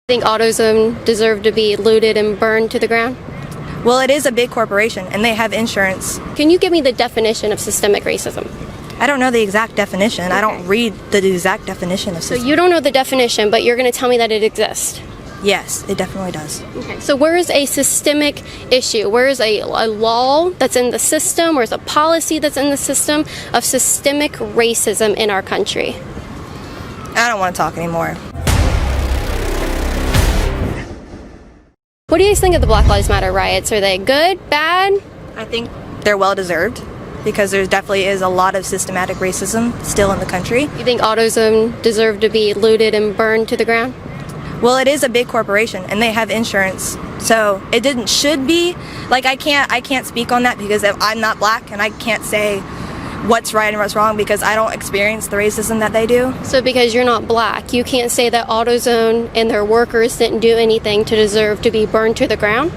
Think AutoZone deserve to be looted and burned to the ground? Well, it is a big corporation, and they have insurance. Can you give me the definition of systemic racism? I don't know the exact definition. Okay. I don't read the exact definition of So system. you don't know the definition, but you're going to tell me that it exists. Yes, it definitely does. Okay. So where is a systemic issue? Where is a law that's in the system? Where's a policy that's in the system of systemic racism in our country? I don't want to talk anymore. What do you guys think of the Black Lives Matter riots? Are they good, bad? I think they're well deserved because there definitely is a lot of systematic racism still in the country. You think AutoZone deserve to be looted and burned to the ground? Well, it is a big corporation, and they have insurance, so it should be. Like, I can't speak on that because I'm not black, and I can't say what's right and what's wrong because I don't experience the racism that they do. So because you're not black, you can't say that AutoZone and their workers didn't do anything to deserve to be burned to the ground?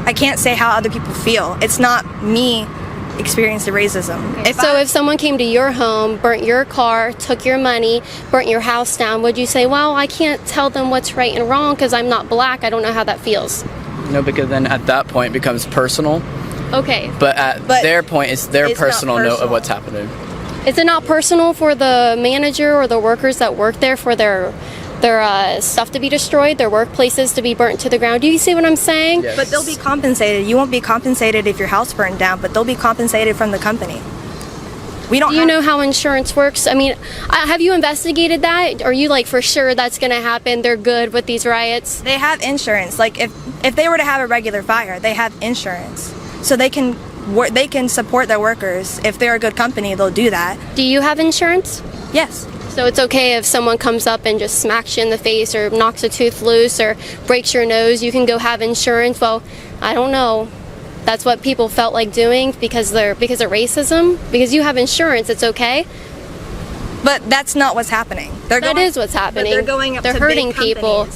I can't say how other people feel. It's not me experiencing the racism. Okay. If someone came to your home, burnt your car, took your money, burnt your house down, would you say, well, I can't tell them what's right and wrong because I'm not black, I don't know how that feels? No, because then at that point it becomes personal. Okay. But at their point, it's their personal note of what's happening. Is it not personal for the manager or the workers that work there for their stuff to be destroyed, their workplaces to be burnt to the ground? Do you see what I'm saying? Yes. But they'll be compensated. You won't be compensated if your house burned down, but they'll be compensated from the company. Do you know how insurance works? I mean, have you investigated that? Are you like for sure that's going to happen? They're good with these riots? They have insurance. Like if they were to have a regular fire, they have insurance. So they can support their workers. If they're a good company, they'll do that. Do you have insurance? Yes. So it's okay if someone comes up and just smacks you in the face or knocks a tooth loose or breaks your nose, you can go have insurance? Well, I don't know. That's what people felt like doing because of racism? Because you have insurance, it's okay? But that's not what's happening. That is what's happening. They're going up They're to hurting big people.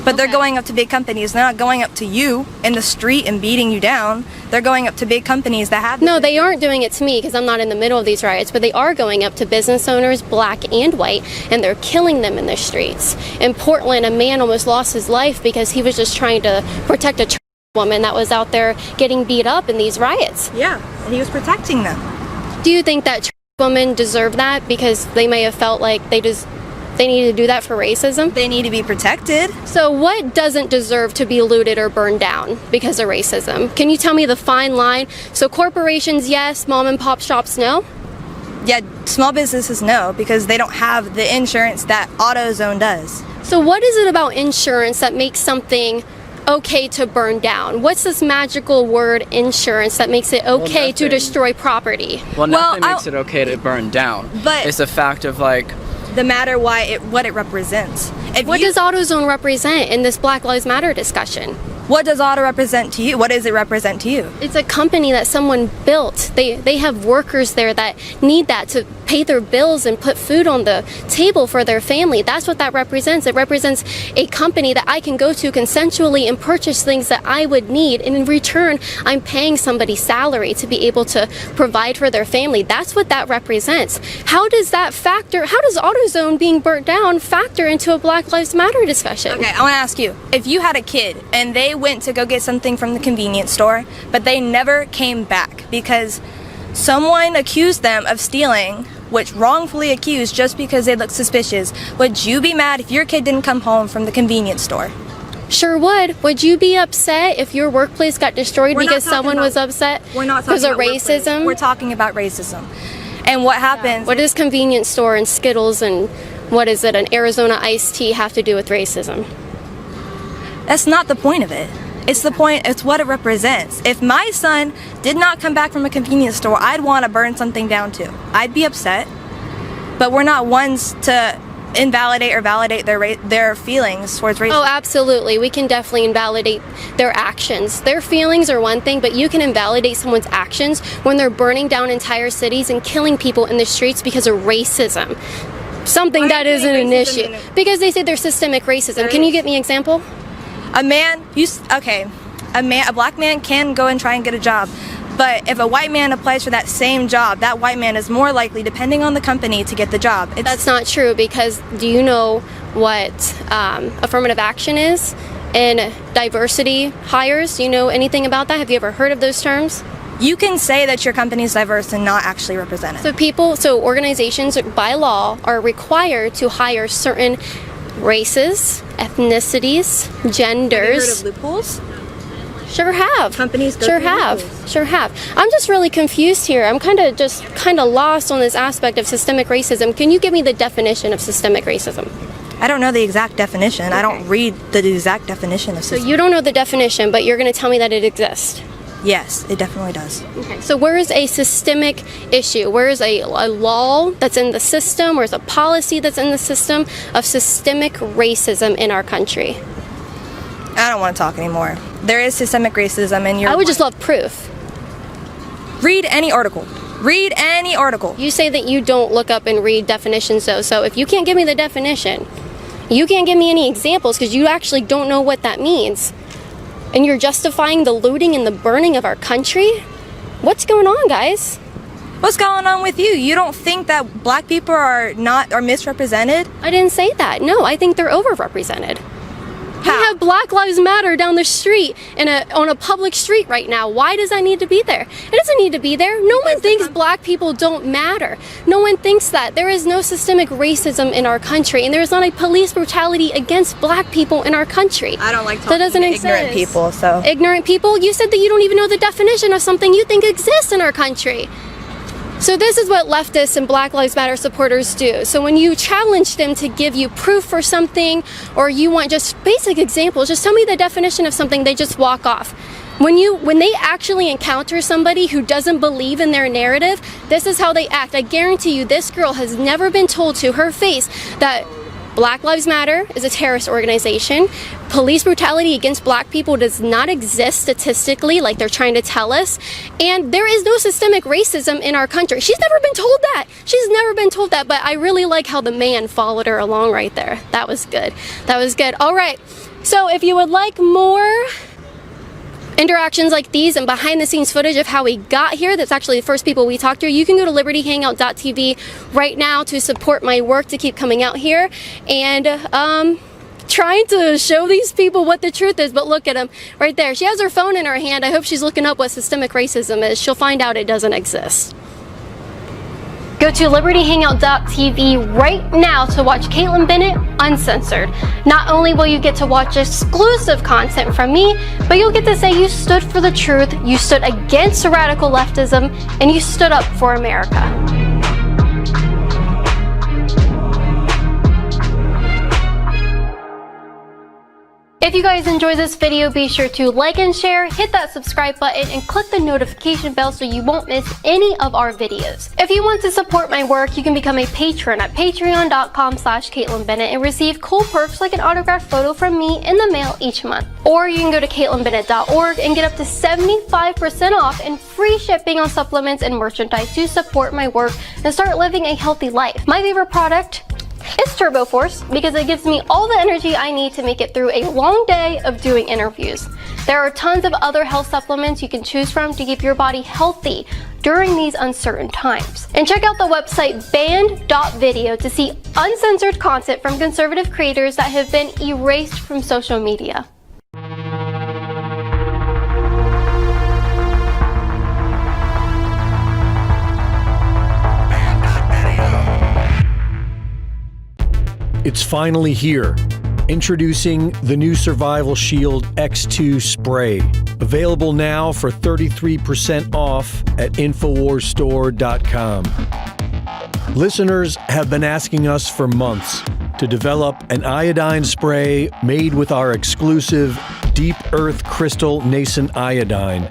But they're going up to big companies. They're not going up to you in the street and beating you down. They're going up to big companies that have... No, they aren't doing it to me because I'm not in the middle of these riots, but they are going up to business owners, black and white, and they're killing them in the streets. In Portland, a man almost lost his life because he was just trying to protect a trans woman that was out there getting beat up in these riots. Yeah, and he was protecting them. Do you think that trans women deserve that because they may have felt like they need to do that for racism? They need to be protected. So what doesn't deserve to be looted or burned down because of racism? Can you tell me the fine line? So corporations, yes. Mom and pop shops, no? Yeah, small businesses, no, because they don't have the insurance that AutoZone does. So what is it about insurance that makes something okay to burn down? What's this magical word insurance that makes it okay to destroy property? Well, nothing makes it okay to burn down. But it's a fact of like... the matter what it represents. What does AutoZone represent in this Black Lives Matter discussion? What does auto represent to you? What does it represent to you? It's a company that someone built. They have workers there that need that to pay their bills and put food on the table for their family. That's what that represents. It represents a company that I can go to consensually and purchase things that I would need, and in return I'm paying somebody's salary to be able to provide for their family. That's what that represents. How does AutoZone being burnt down factor into a Black Lives Matter discussion? Okay, I want to ask you, if you had a kid and they went to go get something from the convenience store, but they never came back because someone accused them of stealing, which wrongfully accused just because they looked suspicious, would you be mad if your kid didn't come home from the convenience store? Sure would. Would you be upset if your workplace got destroyed because someone was upset? We're not talking about racism. We're talking about racism. And what happens... What does convenience store and Skittles and what is it, an Arizona iced tea have to do with racism? That's not the point of it. It's the point, it's what it represents. If my son did not come back from a convenience store, I'd want to burn something down too. I'd be upset. But we're not ones to invalidate or validate their feelings towards racism. Oh, absolutely. We can definitely invalidate their actions. Their feelings are one thing, but you can invalidate someone's actions when they're burning down entire cities and killing people in the streets because of racism. Something that isn't an issue. Because they say there's systemic racism. Can you give me an example? A black man can go and try and get a job, But if a white man applies for that same job, that white man is more likely, depending on the company, to get the job. That's not true, because do you know what affirmative action is and diversity hires? Do you know anything about that? Have you ever heard of those terms? You can say that your company is diverse and not actually represented. So organizations by law are required to hire certain races, ethnicities, genders. Have you heard of loopholes? Sure have. Companies go sure through have. loopholes. Sure have. I'm just really confused here. I'm kind of lost on this aspect of systemic racism. Can you give me the definition of systemic racism? I don't know the exact definition. Okay. I don't read the exact definition of So system. you don't know the definition, but you're going to tell me that it exists. Yes, it definitely does. Okay. So where is a systemic issue? Where is a law that's in the system? Where's a policy that's in the system of systemic racism in our country? I don't want to talk anymore. There is systemic racism, and I would just love proof. read any article. Read any article. You say that you don't look up and read definitions, though. So if you can't give me the definition, you can't give me any examples because you actually don't know what that means. And you're justifying the looting and the burning of our country? What's going on, guys? What's going on with you? You don't think that black people are misrepresented? I didn't say that. No, I think they're overrepresented. We How? have Black Lives Matter down the street on a public street right now. Why does that need to be there? It doesn't need to be there. No one thinks black people don't matter. No one thinks that. There is no systemic racism in our country, and there is not a police brutality against black people in our country. I don't like That talking doesn't to exist. ignorant people, so. Ignorant people? You said that you don't even know the definition of something you think exists in our country. So this is what leftists and Black Lives Matter supporters do. So when you challenge them to give you proof for something, or you want just basic examples, just tell me the definition of something, they just walk off. When they actually encounter somebody who doesn't believe in their narrative, this is how they act. I guarantee you this girl has never been told to her face that Black Lives Matter is a terrorist organization. Police brutality against black people does not exist statistically like they're trying to tell us. And there is no systemic racism in our country. She's never been told that. She's never been told that, but I really like how the man followed her along right there. That was good. That was good. All right. So if you would like more interactions like these and behind the scenes footage of how we got here, that's actually the first people we talked to, you can go to libertyhangout.tv right now to support my work to keep coming out here and trying to show these people what the truth is. But look at them right there. She has her phone in her hand. I hope she's looking up what systemic racism is. She'll find out it doesn't exist. Go to libertyhangout.tv right now to watch Kaitlin Bennett Uncensored. Not only will you get to watch exclusive content from me, but you'll get to say you stood for the truth, you stood against radical leftism, and you stood up for America. If you guys enjoyed this video, be sure to like and share, hit that subscribe button, and click the notification bell so you won't miss any of our videos. If you want to support my work, you can become a patron at patreon.com/Kaitlin Bennett and receive cool perks like an autographed photo from me in the mail each month. Or you can go to KaitlinBennett.org and get up to 75% off and free shipping on supplements and merchandise to support my work and start living a healthy life. My favorite product? It's Turbo Force because it gives me all the energy I need to make it through a long day of doing interviews. There are tons of other health supplements you can choose from to keep your body healthy during these uncertain times. And check out the website banned.video to see uncensored content from conservative creators that have been erased from social media. It's finally here. Introducing the new Survival Shield X2 spray. Available now for 33% off at InfoWarsStore.com. Listeners have been asking us for months to develop an iodine spray made with our exclusive Deep Earth Crystal Nascent Iodine.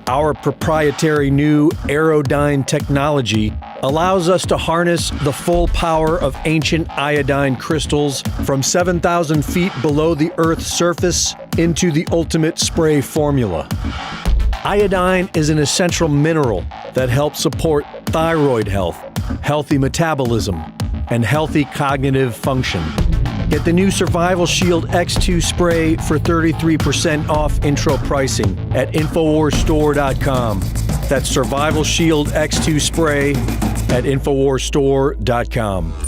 Our proprietary new Aerodyne technology allows us to harness the full power of ancient iodine crystals from 7,000 feet below the Earth's surface into the ultimate spray formula. Iodine is an essential mineral that helps support thyroid health, healthy metabolism, and healthy cognitive function. Get the new Survival Shield X2 spray for 33% off intro pricing at InfoWarsStore.com. That's Survival Shield X2 spray at InfoWarsStore.com.